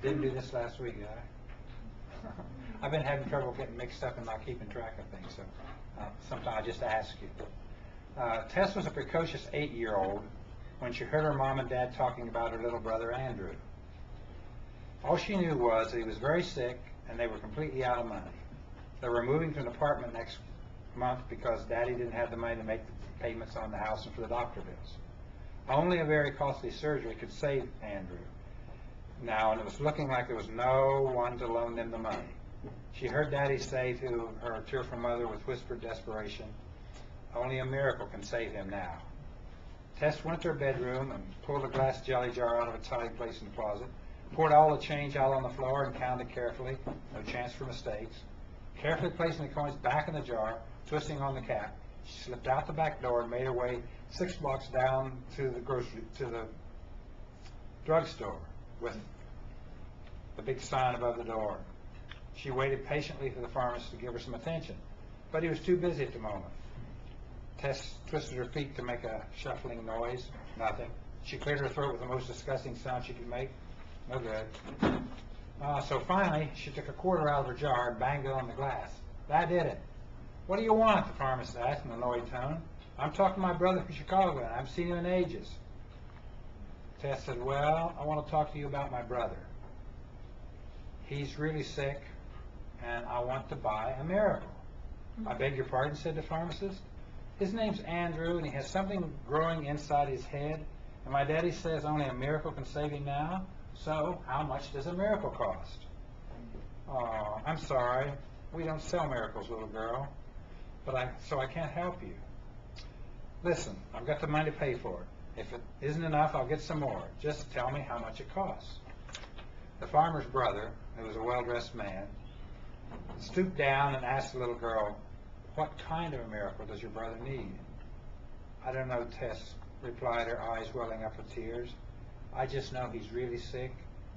Didn't do this last week, did I? I've been having trouble getting mixed up and not keeping track of things, so sometimes I just ask you. Tess was a precocious 8-year-old when she heard her mom and dad talking about her little brother Andrew. All she knew was that he was very sick and they were completely out of money. They were moving to an apartment next month because Daddy didn't have the money to make the payments on the house and for the doctor bills. Only a very costly surgery could save Andrew now, and it was looking like there was no one to loan them the money. She heard Daddy say to her tearful mother with whispered desperation, "Only a miracle can save him now." Tess went to her bedroom and pulled a glass jelly jar out of its hiding place in the closet, poured all the change out on the floor and counted carefully, no chance for mistakes. Carefully placing the coins back in the jar, twisting on the cap, she slipped out the back door and made her way 6 blocks down to the drugstore with the big sign above the door. She waited patiently for the pharmacist to give her some attention, but he was too busy at the moment. Tess twisted her feet to make a shuffling noise. Nothing. She cleared her throat with the most disgusting sound she could make. No good. So finally, she took a quarter out of her jar and banged it on the glass. That did it. "What do you want?" the pharmacist asked in an annoyed tone. "I'm talking to my brother from Chicago, and I haven't seen him in ages." Tess said, "Well, I want to talk to you about my brother. He's really sick, and I want to buy a miracle." "I beg your pardon," said the pharmacist. "His name's Andrew, and he has something growing inside his head, and my daddy says only a miracle can save him now. So, how much does a miracle cost?" "Oh, I'm sorry. We don't sell miracles, little girl, so I can't help you." "Listen, I've got the money to pay for it. If it isn't enough, I'll get some more. Just tell me how much it costs." The farmer's brother, who was a well-dressed man, stooped down and asked the little girl, "What kind of a miracle does your brother need?" "I don't know," Tess replied, her eyes welling up with tears. "I just know he's really sick,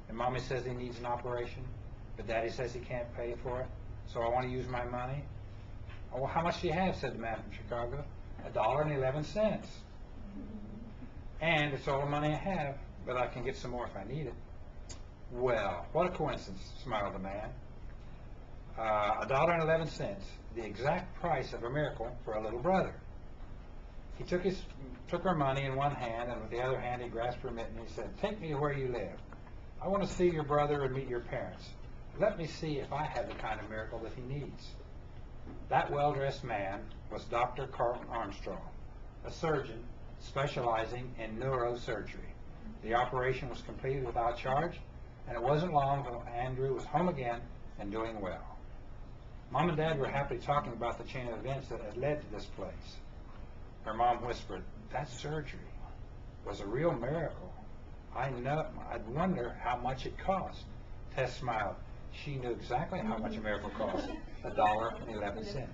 and Mommy says he needs an operation, but Daddy says he can't pay for it, so I want to use my money." "Oh, well, how much do you have?" said the man from Chicago. $1.11. "And it's all the money I have, but I can get some more if I need it." "Well, what a coincidence," smiled the man. $1.11, the exact price of a miracle for a little brother. He took her money in one hand, and with the other hand he grasped her mitten. He said, "Take me to where you live. I want to see your brother and meet your parents. Let me see if I have the kind of miracle that he needs." That well-dressed man was Dr. Carlton Armstrong, a surgeon specializing in neurosurgery. The operation was completed without charge, and it wasn't long until Andrew was home again and doing well. Mom and Dad were happily talking about the chain of events that had led to this place. Her mom whispered, "That surgery was a real miracle. I'd wonder how much it cost." Tess smiled. She knew exactly how much a miracle cost. $1.11.